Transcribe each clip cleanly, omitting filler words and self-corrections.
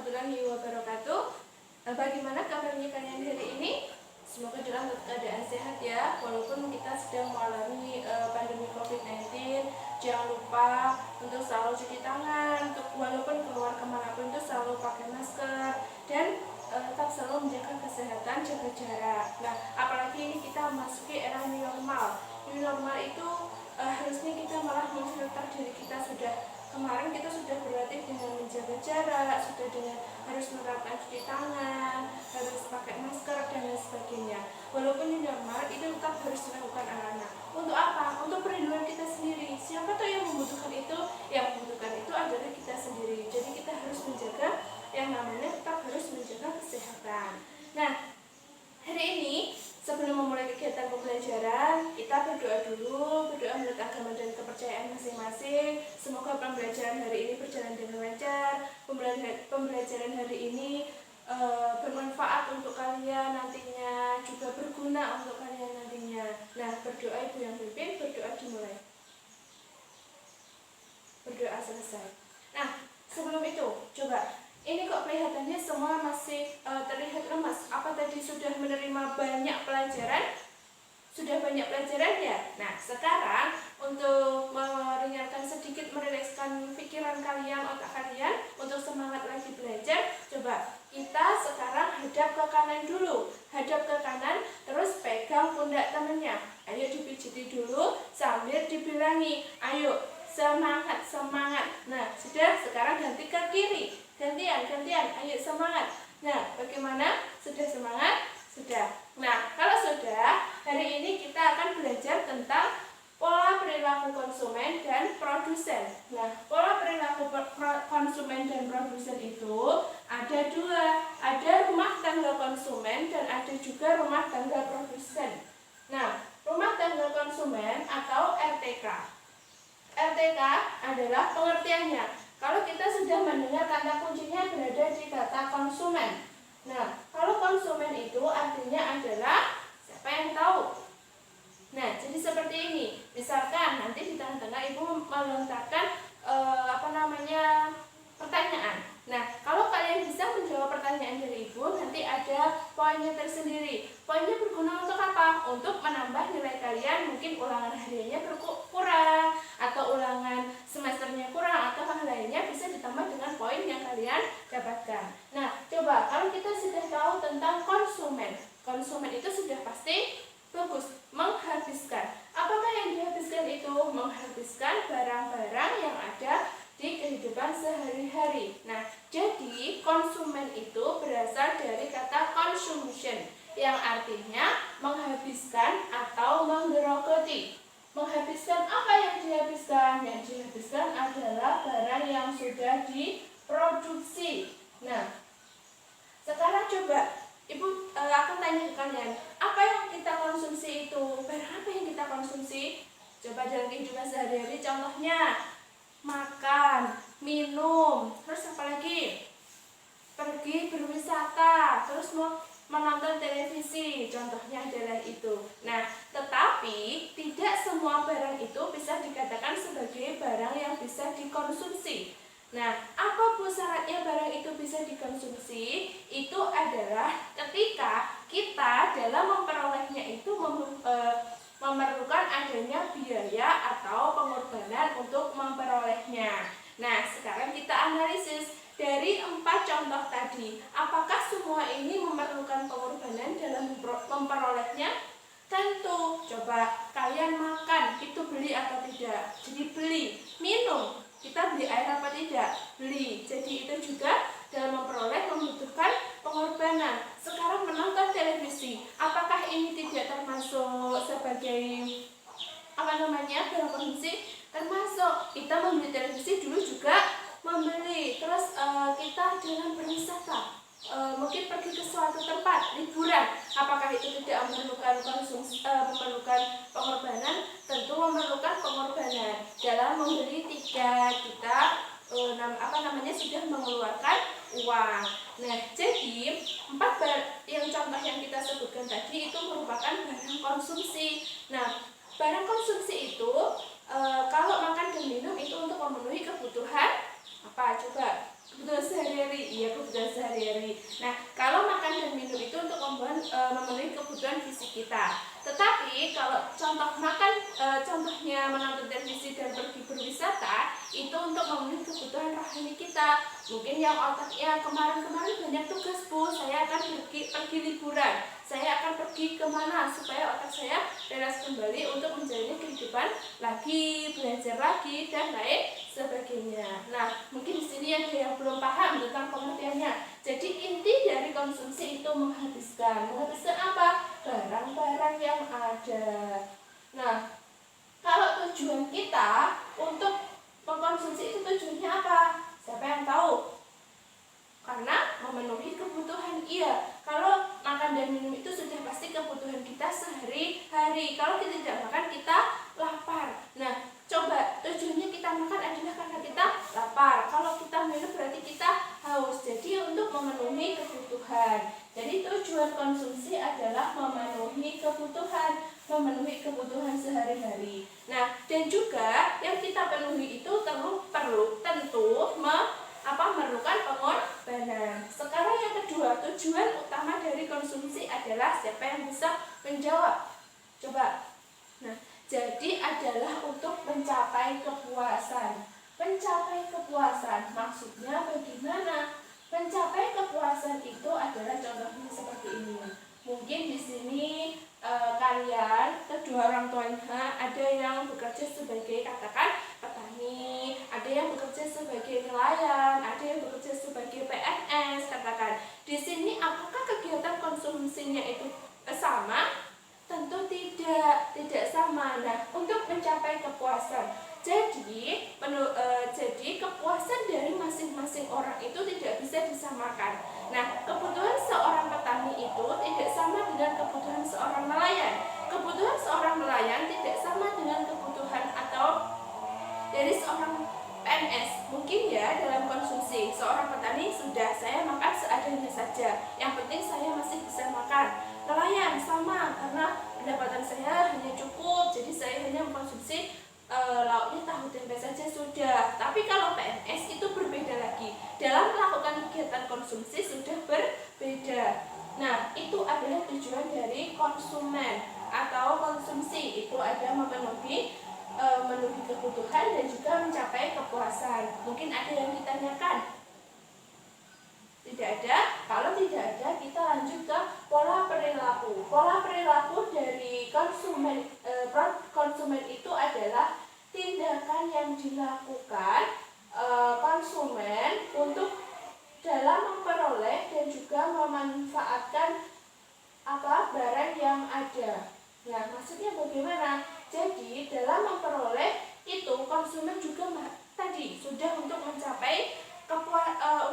warahmatullahi wabarakatuh. Bagaimana kabarnya kalian hari ini? Semoga dalam keadaan sehat ya. Walaupun kita sedang mengalami pandemi COVID-19, jangan lupa untuk selalu cuci tangan. Walaupun keluar kemanapun itu selalu pakai masker dan tetap selalu menjaga kesehatan, jaga jarak. Nah, apalagi ini kita memasuki era new normal. New normal itu harusnya kita malah memfilter diri kita. Kemarin kita sudah berlatih dengan menjaga jarak, sudah dengan harus menerapkan cuci tangan, harus pakai masker dan lain sebagainya. Walaupun new normal itu tetap harus dilakukan anak-anak. Untuk apa? Untuk perlindungan kita sendiri. Siapa tahu yang membutuhkan itu? Yang membutuhkan itu adalah kita sendiri. Jadi kita harus menjaga yang namanya tetap harus menjaga kesehatan. Nah, hari ini sebelum memulai kegiatan pembelajaran, kita berdoa dulu, berdoa menurut agama dan kepercayaan masing-masing. Semoga pembelajaran hari ini berjalan dengan lancar, pembelajaran hari ini bermanfaat untuk kalian nantinya, juga berguna untuk kalian nantinya. Nah, berdoa Ibu yang pimpin, berdoa dimulai. Berdoa selesai. Nah, sebelum itu, coba. Ini kok kelihatannya semua masih terlihat lemas. Apa tadi sudah menerima banyak pelajaran? Sudah banyak pelajaran ya? Nah, sekarang untuk meringankan sedikit, merilekskan pikiran kalian, otak kalian, untuk semangat lagi belajar, coba kita sekarang hadap ke kanan dulu. Hadap ke kanan, terus pegang pundak temannya. Ayo dipijiti dulu sambil dibilangi. Ayo, semangat, semangat. Nah, sudah, sekarang ganti ke kiri. Gantian, ayo semangat. Nah, bagaimana? Sudah semangat? Sudah. Nah, kalau sudah, hari ini kita akan belajar tentang pola perilaku konsumen dan produsen. Nah, pola perilaku konsumen dan produsen itu ada dua. Ada rumah tangga konsumen dan ada juga rumah tangga produsen. Nah, rumah tangga konsumen atau RTK. RTK adalah pengertiannya. Kalau kita sudah mendengar kata kuncinya berada di kata konsumen. Nah, kalau konsumen itu artinya adalah siapa yang tahu? Nah, jadi seperti ini. Misalkan nanti di tengah-tengah Ibu melontarkan pertanyaan. Nah, kalau kalian bisa menjawab pertanyaan dari Ibu, nanti ada poinnya tersendiri. Poinnya berguna untuk apa? Untuk menambah nilai kalian, mungkin ulangan hariannya kurang, atau ulangan semesternya kurang, atau hal lainnya bisa ditambah dengan poin yang kalian dapatkan. Nah, coba kalau kita sudah tahu tentang konsumen. Konsumen itu sudah pasti bagus, menghabiskan. Apakah yang dihabiskan itu? Menghabiskan barang-barang yang ada di kehidupan sehari-hari. Nah, jadi konsumen itu berasal dari kata consumption, yang artinya menghabiskan atau menggerogoti. Menghabiskan apa yang dihabiskan? Yang dihabiskan adalah barang yang sudah diproduksi. Nah, sekarang coba Ibu akan tanya ke kalian, apa yang kita konsumsi itu? Barang apa yang kita konsumsi? Coba dalam kehidupan sehari-hari, contohnya makan, minum, terus apa lagi? Pergi berwisata, terus mau menonton televisi, contohnya adalah itu. Nah, tetapi tidak semua barang itu bisa dikatakan sebagai barang yang bisa dikonsumsi. Nah, apa Bu syaratnya barang itu bisa dikonsumsi? Itu adalah ketika kita dalam memperolehnya itu memerlukan adanya biaya atau pengorbanan untuk memperolehnya. Nah, sekarang kita analisis dari 4 contoh tadi. Apakah semua ini memerlukan pengorbanan dalam memperolehnya? Tentu. Coba kalian makan, itu beli atau tidak? Jadi beli. Minum, kita beli air apa tidak? Beli. Jadi itu juga dalam memperoleh membutuhkan pengorbanan. Sekarang menonton televisi, apakah ini tidak termasuk sebagai barang konsumsi? Termasuk. Kita membeli televisi dulu juga membeli. Terus kita dalam berwisata, mungkin pergi ke suatu tempat liburan, apakah itu tidak memerlukan memerlukan pengorbanan? Tentu memerlukan pengorbanan. Dalam membeli tiket kita sudah mengeluarkan uang. Nah, jadi 4 yang contoh yang kita sebutkan tadi itu merupakan barang konsumsi. Nah, barang konsumsi itu kalau makan dan minum itu untuk memenuhi kebutuhan apa? Coba kebutuhan sehari-hari. Iya, kebutuhan kita. Tetapi kalau contohnya menonton televisi dan pergi berwisata itu untuk memenuhi kebutuhan rohani kita. Mungkin yang otaknya kemarin-kemarin banyak tugas, Bu, saya akan pergi liburan, saya akan pergi kemana supaya otak saya relax kembali untuk menjalani kehidupan lagi, belajar lagi dan lain sebagainya. Nah, mungkin di sini ada yang belum paham tentang pengertiannya. Jadi inti dari konsumsi itu menghabiskan apa? Barang-barang yang ada. Nah, kalau tujuan kita untuk mengkonsumsi itu tujuannya apa? Siapa yang tahu? Karena memenuhi kebutuhan. Iya, kalau makan dan minum itu sudah pasti kebutuhan kita sehari-hari. Kalau kita tidak makan, kita lapar. Nah, coba tujuannya kita makan adalah karena kita lapar. Kalau kita minum berarti kita haus. Jadi untuk memenuhi kebutuhan. Jadi tujuan konsumsi adalah memenuhi kebutuhan sehari-hari. Nah, dan juga yang kita penuhi itu tentu memerlukan pengorbanan. Sekarang yang kedua, tujuan utama dari konsumsi adalah siapa yang bisa menjawab? Coba. Nah, jadi adalah untuk mencapai kepuasan. Mencapai kepuasan maksudnya bagaimana? Mencapai kepuasan itu adalah contohnya seperti ini. Mungkin di sini kalian kedua orang tuanya ada yang bekerja sebagai katakan petani, ada yang bekerja sebagai nelayan, ada yang bekerja sebagai PNS katakan. Di sini apakah kegiatan konsumsinya itu sama? Tentu tidak sama. Nah, untuk mencapai kepuasan, jadi kepuasan dari masing-masing orang itu tidak bisa disamakan. Nah, kebutuhan seorang petani itu tidak sama dengan kebutuhan seorang nelayan. Kebutuhan seorang nelayan tidak sama dengan kebutuhan atau dari seorang PNS. Mungkin ya dalam konsumsi seorang petani sudah saya makan seadanya saja. Yang penting saya masih bisa makan. Nelayan sama karena pendapatan saya hanya cukup, jadi saya hanya mengkonsumsi lauknya tahu tempe saja sudah. Tapi kalau PNS itu berbeda lagi. Dalam melakukan kegiatan konsumsi sudah berbeda. Nah, itu adalah tujuan dari konsumen atau konsumsi. Itu ada memenuhi kebutuhan dan juga mencapai kepuasan. Mungkin ada yang ditanyakan? Tidak ada? Kalau tidak ada, kita lanjut ke pola perilaku. Pola perilaku dari konsumen itu adalah tindakan yang dilakukan konsumen untuk dalam memperoleh dan juga memanfaatkan barang yang ada. Nah, maksudnya bagaimana? Jadi dalam memperoleh itu konsumen juga tadi sudah untuk mencapai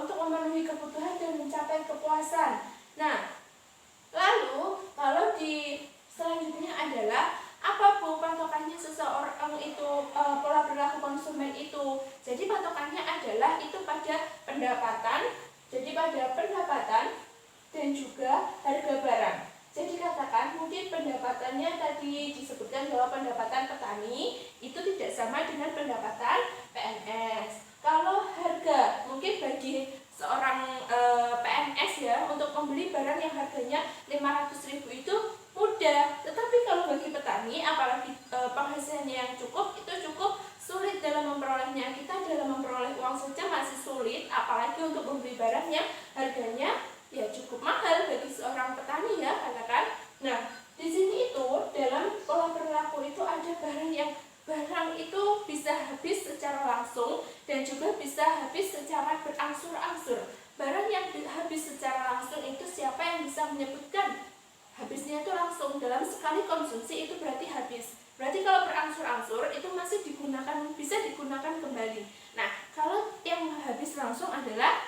untuk memenuhi kebutuhan dan mencapai kepuasan. Nah, lalu kalau di selanjutnya adalah apa Bu patokannya seseorang itu pola perilaku konsumen itu? Jadi patokannya adalah itu pada pendapatan. Jadi pada pendapatan dan juga harga barang. Jadi katakan mungkin pendapatannya tadi disebutkan bahwa pendapatan petani itu tidak sama dengan pendapatan PNS. Kalau harga, mungkin bagi seorang PNS ya untuk membeli barang yang harganya 500.000 itu mudah. Tetapi kalau bagi petani, apalagi penghasilannya yang cukup, itu cukup sulit dalam memperolehnya. Kita dalam memperoleh uang saja masih sulit, apalagi untuk membeli barang yang harganya ya cukup mahal bagi seorang petani ya katakan. Nah, di sini itu dalam pola perilaku itu ada barang itu bisa habis secara langsung dan juga bisa habis secara berangsur-angsur. Barang yang habis secara langsung itu siapa yang bisa menyebutkan? Habisnya itu langsung dalam sekali konsumsi itu berarti habis. Berarti kalau berangsur-angsur itu masih bisa digunakan kembali. Nah, kalau yang habis langsung adalah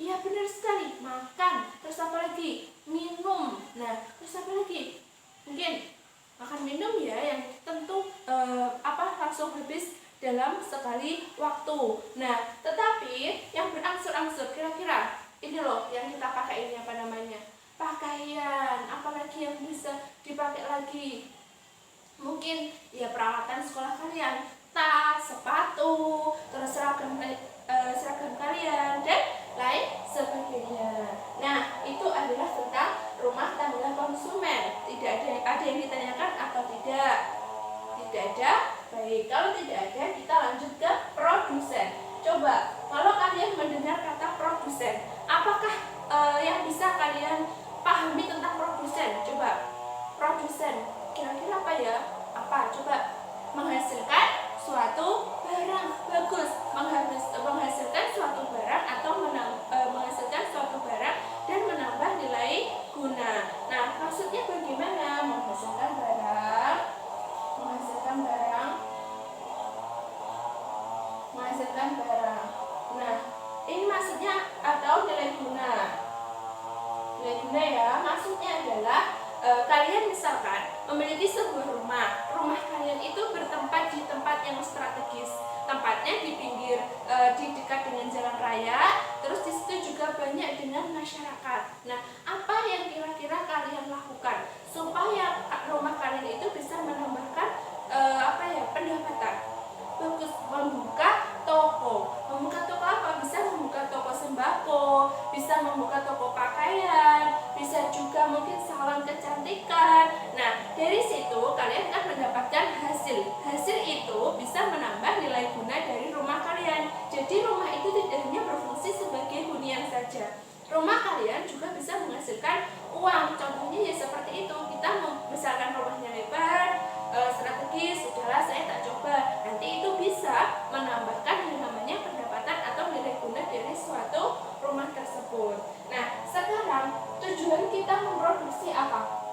ya benar sekali, makan. Terus apa lagi? Minum. Nah, terus apa lagi? Mungkin makan minum ya yang tentu langsung habis dalam sekali waktu. Nah, tetapi yang berangsur-angsur kira-kira ini loh yang kita pakai ini apa namanya? Pakaian, apalagi yang bisa dipakai lagi? Mungkin ya peralatan sekolah kalian, tas, sepatu, terus seragam kalian dan lain sebagainya. Nah, itu adalah tentang rumah tangga konsumen. Tidak ada Coba, kalau kalian mendengar kata produsen, apakah yang bisa kalian pahami tentang produsen? Coba, produsen, kira-kira apa ya? Apa? Coba, menghasilkan suatu barang. Bagus, menghasilkan suatu barang atau menghasilkan suatu barang dan menambah nilai guna. Nah, maksudnya bagaimana menghasilkan barang? Menghasilkan barang. Nah, ini maksudnya atau nilai guna. Nilai guna ya, maksudnya adalah kalian misalkan memiliki sebuah rumah. Rumah kalian itu bertempat di tempat yang strategis. Tempatnya di pinggir, di dekat dengan jalan raya. Terus di situ juga banyak dengan masyarakat. Nah, apa yang kira-kira kalian lakukan supaya rumah kalian itu bisa menambahkan pendapatan? Bagus, membuka toko. Membuka toko apa? Bisa membuka toko sembako, bisa membuka toko pakaian, bisa juga mungkin salon kecantikan. Nah, dari situ kalian akan mendapatkan hasil. Hasil itu bisa menambah nilai guna dari rumah kalian. Jadi rumah itu tidak hanya berfungsi sebagai hunian saja. Rumah kalian juga bisa menghasilkan uang. Contohnya ya seperti itu. Kita misalkan rumahnya lebar, strategis, udahlah saya tak coba. Nanti itu bisa menambahkan yang namanya pendapatan atau nilai guna dari suatu rumah tersebut. Nah, sekarang tujuan kita memproduksi apa?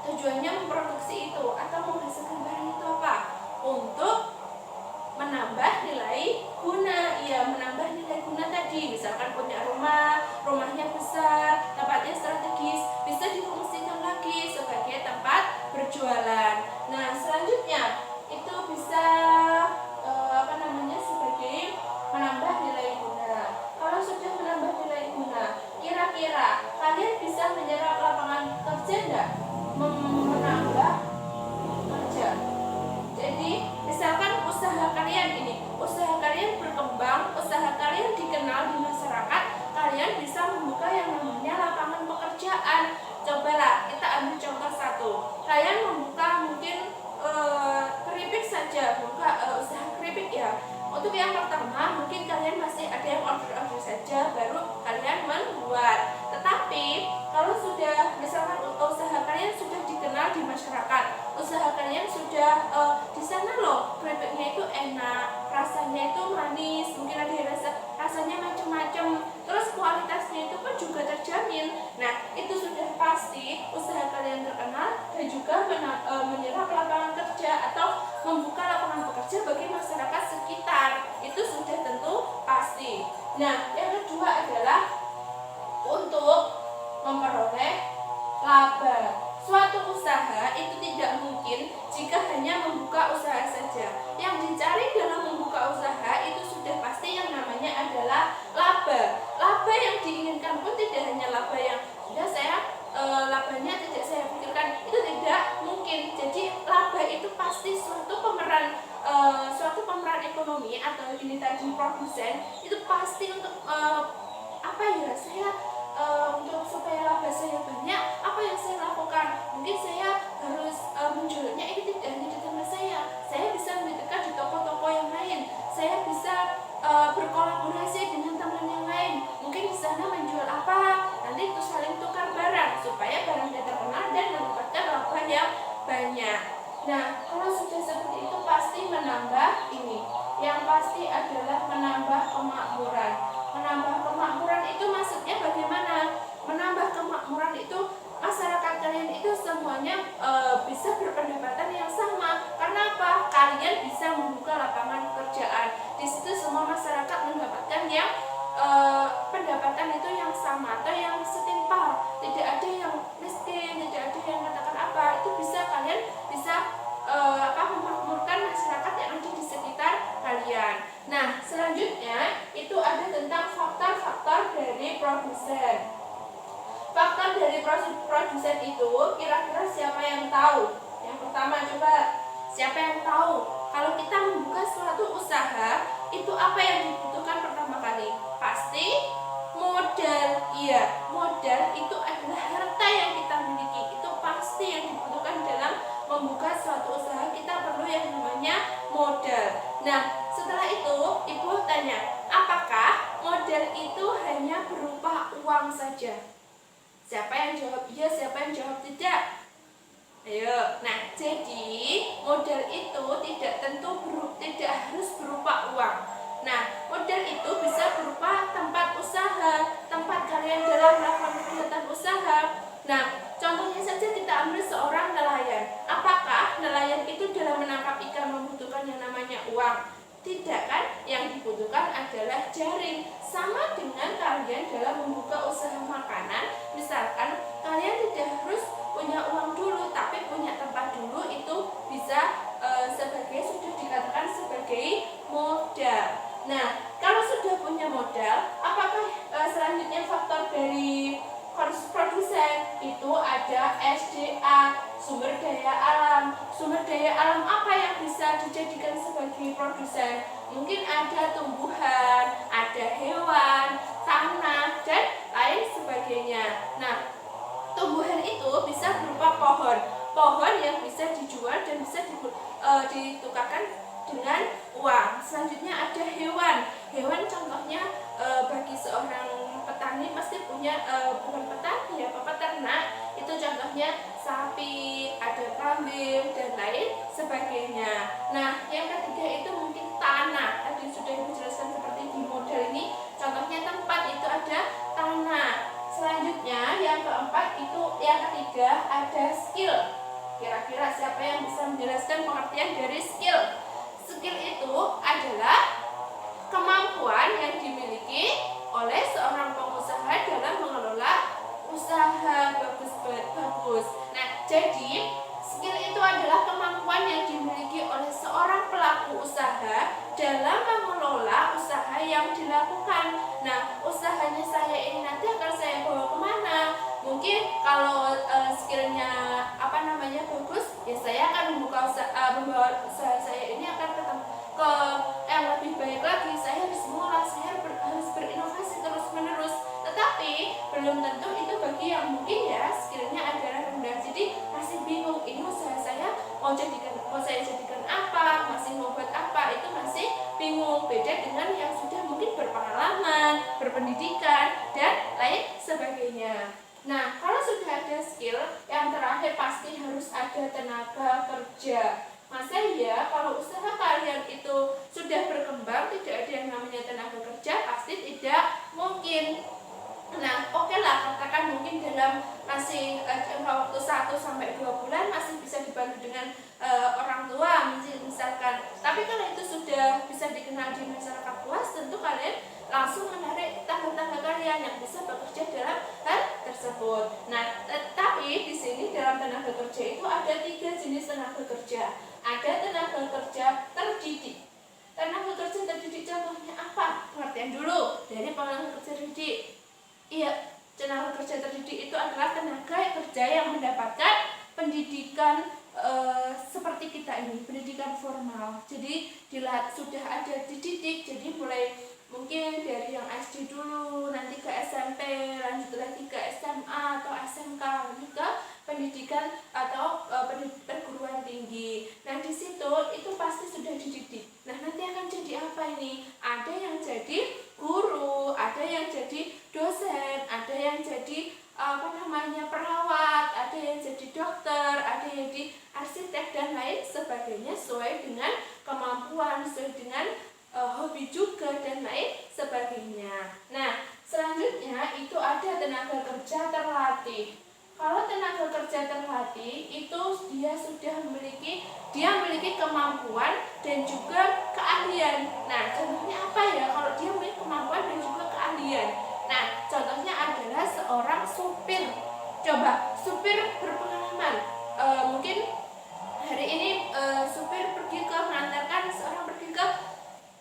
Tujuannya memproduksi itu atau menghasilkan barang itu apa? Untuk menambah nilai guna. Ya, menambah nilai guna tadi. Misalkan punya rumahnya besar, tempatnya strategis, bisa difungsikan lagi sebagai tempat berjualan. Nah, selanjutnya itu bisa sebagai menambah nilai guna. Kalau sudah menambah nilai guna, kira-kira kalian bisa menyerap lapangan kerja enggak? Menambah kerja. Jadi, misalkan usaha kalian berkembang, usaha kalian dikenal di masyarakat, kalian bisa membuka yang namanya lapangan pekerjaan. Cobalah kita ambil contoh satu. Kalian membuka mungkin keripik saja, buka usaha keripik ya. Untuk yang pertama mungkin kalian masih ada yang order saja, baru kalian membuat. Tetapi kalau sudah misalkan usaha kalian sudah dikenal di masyarakat, usaha kalian sudah di sana loh keripiknya itu enak, rasanya itu manis, mungkin ada yang rasanya macam-macam, terus kualitasnya itu pun juga terjamin. Nah, itu sudah pasti usaha kalian terkenal dan juga menyerap lapangan kerja atau membuka lapangan pekerja bagi masyarakat sekitar. Itu sudah tentu pasti. Nah, yang kedua adalah untuk memperoleh laba. Suatu usaha itu tidak mungkin jika hanya membuka usaha saja. Yang dicari dalam membuka usaha itu sudah pasti yang namanya adalah laba. Laba yang diinginkan pun tidak hanya laba yang sudah labanya tidak saya pikirkan, itu tidak mungkin. Jadi laba itu pasti suatu pemeran ekonomi atau ini tadi produsen itu pasti untuk untuk supaya laba saya banyak, apa yang saya lakukan? Mungkin saya harus menjualnya ini tidak hanya di tempat saya bisa membuka di toko-toko yang lain, saya bisa berkolaborasi dengan teman yang lain, mungkin di sana menjual apa, nanti itu saling tukar barang supaya barangnya terkenal dan mendapatkan laba yang banyak. Nah, kalau sudah seperti itu pasti menambah ini. Yang pasti adalah menambah kemakmuran. Menambah kemakmuran itu maksudnya bagaimana? Menambah kemakmuran itu masyarakat kalian itu semuanya bisa berpendapatan yang sama. Karena apa? Kalian bisa membuka lapangan pekerjaan. Di situ semua masyarakat mendapatkan yang pendapatan itu yang sama atau yang setimpal. Tidak ada yang miskin, tidak ada yang katakan apa. Itu bisa kalian bisa memakmurkan masyarakat yang ada di sekitar kalian. Nah, selanjutnya itu ada tentang faktor-faktor dari produsen. Faktor dari produsen itu kira-kira siapa yang tahu? Yang pertama, coba siapa yang tahu? Kalau kita membuka suatu usaha, itu apa yang dibutuhkan pertama kali? Pasti modal. Iya, modal itu adalah harta yang kita miliki. Itu pasti yang dibutuhkan dalam membuka suatu usaha. Kita perlu yang namanya modal. Nah, setelah itu Ibu modal itu hanya berupa uang saja? Siapa yang jawab iya, siapa yang jawab tidak? Ayo, nah jadi modal itu tidak harus berupa uang. Nah, modal itu bisa berupa tempat usaha, tempat kalian dalam melakukan kegiatan usaha. Nah, contohnya saja kita ambil seorang nelayan. Apakah nelayan itu dalam menangkap ikan membutuhkan yang namanya uang? Tidak kan? Yang dibutuhkan adalah jaring. Sama dengan kalian dalam membuka usaha makanan, misalkan kalian tidak harus punya uang dulu, tapi punya tempat dulu, itu bisa sudah dikatakan sebagai modal. Nah, kalau sudah punya modal, apakah selanjutnya faktor dari produsen itu ada SDA, sumber daya alam. Sumber daya alam apa yang bisa dijadikan sebagai produsen? Mungkin ada tumbuhan, ada hewan, tanah, dan lain sebagainya. Nah, tumbuhan itu bisa berupa pohon yang bisa dijual dan bisa ditukarkan dengan uang. Selanjutnya ada hewan contohnya bagi seorang petani pasti punya bukan petani ya, peternak, itu contohnya sapi, ada kambing dan lain sebagainya. Nah, yang ketiga itu mungkin tanah. Tadi sudah dijelaskan seperti di model ini, contohnya tempat itu ada tanah. Selanjutnya yang ketiga ada skill. Kira-kira siapa yang bisa menjelaskan pengertian dari skill? Skill itu adalah kemampuan yang dimiliki oleh seorang pengusaha dalam mengelola usaha bagus. Nah, jadi skill itu adalah kemampuan yang dimiliki oleh seorang pelaku usaha dalam mengelola usaha yang dilakukan. Nah, usahanya saya ini nanti akan saya bawa kemana? Mungkin kalau skillnya bagus, ya saya akan membawa usaha saya ini akan ke yang lebih baik lagi. Saya harus mulai, harus berinovasi terus menerus. Tetapi belum tentu itu bagi yang mungkin ya skillnya adalah rendah, jadi masih bingung ini usaha saya mau saya jadikan apa, masih mau buat apa, itu masih bingung. Beda dengan yang sudah mungkin berpengalaman, berpendidikan dan lain sebagainya. Nah, kalau sudah ada skill, yang terakhir pasti harus ada tenaga kerja. Masa ya kalau usaha kalian itu sudah berkembang tidak ada yang namanya tenaga kerja? Pasti tidak mungkin. Nah, oke lah, katakan mungkin dalam masih jangka waktu 1-2 bulan masih bisa dibantu dengan orang tua misalkan. Tapi kalau itu sudah bisa dikenal di masyarakat luas, tentu kalian langsung menarik tetangga-tetangga kalian yang bisa bekerja dalam hal tersebut. Nah, tetapi di sini dalam tenaga kerja itu ada 3 jenis tenaga kerja. Ada tenaga kerja terdidik. Tenaga kerja terdidik contohnya apa? Pengertian dulu dari tenaga kerja terdidik. Iya, tenaga kerja terdidik itu adalah tenaga kerja yang mendapatkan pendidikan seperti kita ini, pendidikan formal. Jadi sudah ada dididik, jadi mulai mungkin dari yang SD dulu, nanti ke SMP, lanjut lagi ke SMA atau SMK, lanjut ke pendidikan atau perguruan tinggi. Nah, di situ itu pasti sudah dididik. Nah, nanti akan jadi apa ini? Ada yang jadi guru, ada yang jadi dosen, ada yang jadi perawat, ada yang jadi dokter, ada yang jadi arsitek dan lain sebagainya, sesuai dengan kemampuan, sesuai dengan hobi juga dan lain sebagainya. Nah, selanjutnya itu ada tenaga kerja terlatih. Kalau tenaga kerja terlatih itu dia memiliki kemampuan dan juga keahlian. Nah, contohnya apa ya kalau dia memiliki kemampuan dan juga keahlian? Nah, contohnya adalah seorang supir. Coba, supir berpengalaman. Mungkin hari ini supir mengantarkan seorang pergi ke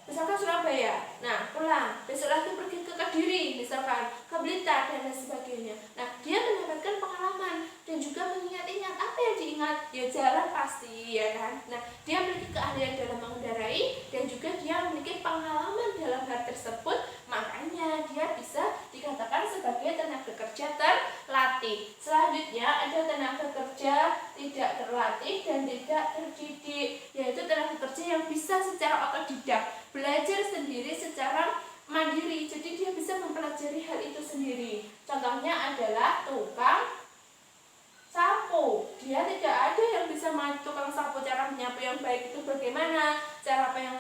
misalkan Surabaya, nah pulang, besok lagi pergi ke Kediri, misalkan ke Blitar dan lain sebagainya. Nah, dia mendapatkan pengalaman dan juga mengingat-ingat. Apa yang diingat? Ya jalan pasti, ya kan. Nah, dia memiliki keahlian dalam mengendarai dan juga dia memiliki pengalaman dalam hal tersebut, makanya dia bisa dikatakan sebagai tenaga kerja terlatih. Selanjutnya ada tenaga kerja tidak terlatih dan tidak terdidik, yaitu tenaga kerja yang bisa secara otodidak belajar sendiri secara mandiri sendiri, jadi dia bisa mempelajari hal itu sendiri. Contohnya adalah tukang sapu. Dia tidak ada yang bisa tukang sapu cara menyapu yang baik itu bagaimana, cara yang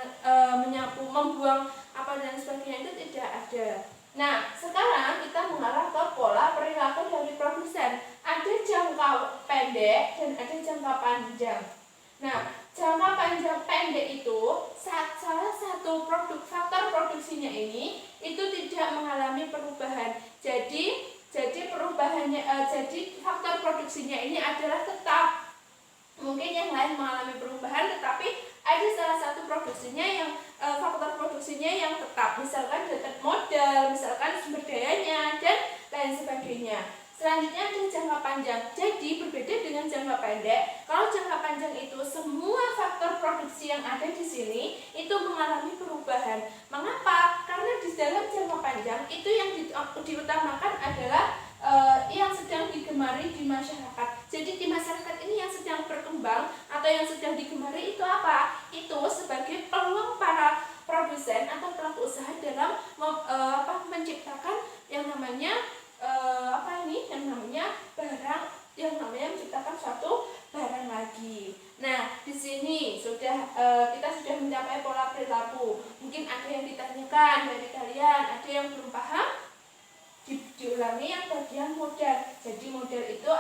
menyapu, membuang apa dan sebagainya itu tidak ada. Nah, sekarang kita mengarah ke pola perilaku dari produsen. Ada jangka pendek dan ada jangka panjang. Nah, jangka panjang pendek itu salah satu faktor produksinya ini itu tidak mengalami perubahan. Jadi perubahannya jadi faktor produksinya ini adalah tetap. Mungkin yang lain mengalami perubahan, tetapi ada salah satu produksinya yang faktor produksinya yang tetap, misalkan data modal, misalkan sumber dayanya dan lain sebagainya. Selanjutnya ada jangka panjang. Jadi berbeda dengan jangka pendek. Kalau jangka panjang itu semua faktor produksi yang ada di sini itu mengalami perubahan. Mengapa? Karena di dalam jangka panjang itu yang diutamakan adalah yang sedang digemari di masyarakat. Jadi di masyarakat ini yang sedang berkembang atau yang sedang digemari itu apa? Itu sebagai peluang para produsen atau pelaku usaha dalam menciptakan yang namanya barang, yang namanya menciptakan suatu barang lagi. Nah, di sini kita sudah mencapai pola perilaku. Mungkin ada yang ditanyakan dari kalian, ada yang belum paham? Diulangi yang bagian modal. Jadi modal itu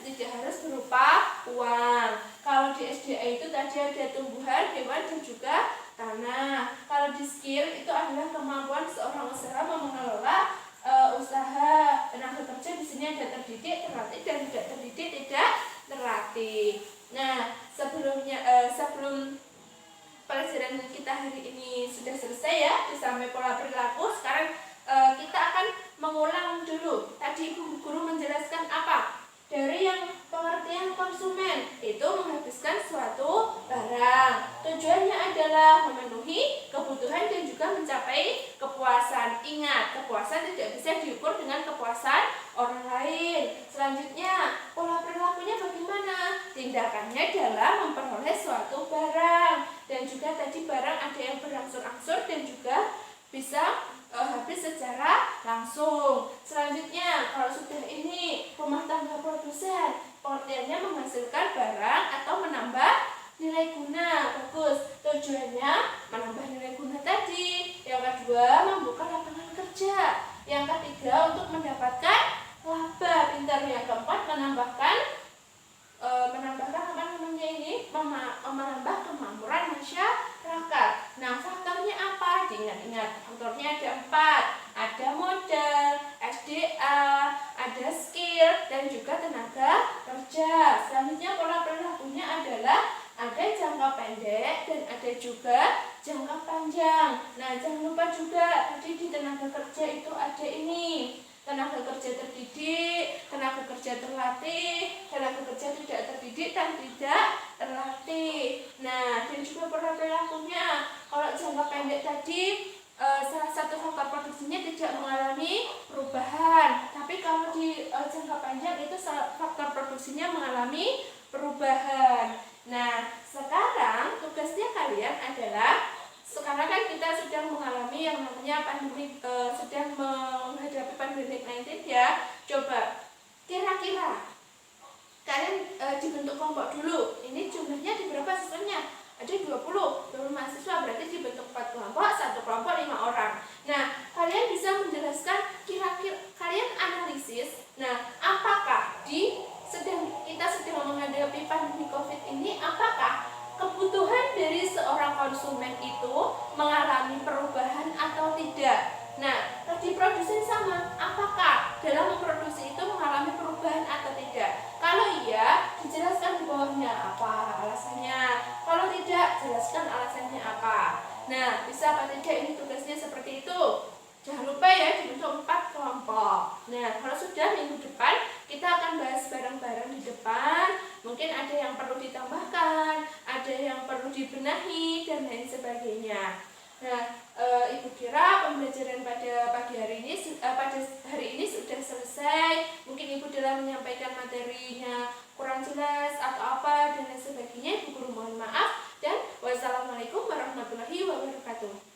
tidak harus berupa uang. Kalau di SDA itu tadi ada tumbuhan, hewan dan juga tanah. Kalau di skill itu adalah kemampuan seorang usaha mengelola usaha. Tenaga kerja di sini ada terdidik, terlatih dan tidak terdidik, tidak terlatih. Nah, sebelum pelajaran kita hari ini sudah selesai ya, sampai pola perilaku. Sekarang kita akan mengulang dulu. Tadi Ibu Guru menjelaskan apa? Dari yang pengertian konsumen itu menghabiskan suatu barang. Tujuannya adalah memenuhi kebutuhan dan juga mencapai kepuasan. Ingat, kepuasan tidak bisa diukur dengan kepuasan orang lain. Selanjutnya, pola perilakunya bagaimana? Tindakannya dalam memperoleh suatu barang. Dan juga tadi barang ada yang berangsur-angsur dan juga bisa habis secara langsung. Selanjutnya, kalau sudah ini rumah tangga produsen, pengertiannya menghasilkan barang atau menambah nilai guna. Bagus. Tujuannya menambah nilai guna tadi. Yang kedua, membuka lapangan kerja. Yang ketiga, untuk mendapatkan laba. Pintar. Yang keempat, menambah kemakmuran masyarakat. Nah, faktornya apa? Diingat-ingat. Faktornya ada 4. Ada modal, SDA, ada skill, dan juga tenaga kerja. Selanjutnya pola perilakunya adalah ada jangka pendek dan ada juga jangka panjang. Nah, jangan lupa juga tadi di tenaga kerja itu ada ini. Tenaga kerja terdidik, tenaga kerja terlatih, tenaga kerja tidak terdidik dan tidak terlatih. Nah, dan juga pola perilakunya. Kalau jangka pendek tadi salah satu faktor produksinya tidak mengalami perubahan. Tapi kalau di jangka panjang itu faktor produksinya mengalami perubahan. Nah, sekarang tugasnya kalian adalah, sekarang kan kita sedang mengalami yang namanya pandemi, sedang menghadapi pandemi 19 ya. Coba kira-kira kalian dibentuk kelompok dulu. Ini jumlahnya di berapa siswanya? Ada 20 mahasiswa, berarti dibentuk 4 kelompok, 1 kelompok 5 orang. Nah, kalian bisa menjelaskan kira-kira kalian analisis. Nah, apakah kita sedang menghadapi pandemi COVID ini, apakah kebutuhan dari seorang konsumen itu mengalami perubahan atau tidak? Nah, di produsen sama, apakah dalam memproduksi itu mengalami perubahan atau tidak? Kalau iya, dijelaskan di bawahnya apa alasannya. Kalau tidak, jelaskan alasannya apa. Nah, bisa apa tidak ini tugasnya seperti itu. Jangan lupa ya, dibentuk 4 kelompok. Nah, kalau sudah minggu depan kita akan bahas bareng-bareng di depan. Mungkin ada yang perlu ditambahkan, ada yang perlu dibenahi dan lain sebagainya. Nah, Ibu kira pembelajaran pada pagi hari ini pada hari ini sudah selesai. Mungkin Ibu dalam menyampaikan materinya kurang jelas atau apa dan lain sebagainya. Ibu Guru mohon maaf dan wassalamualaikum warahmatullahi wabarakatuh.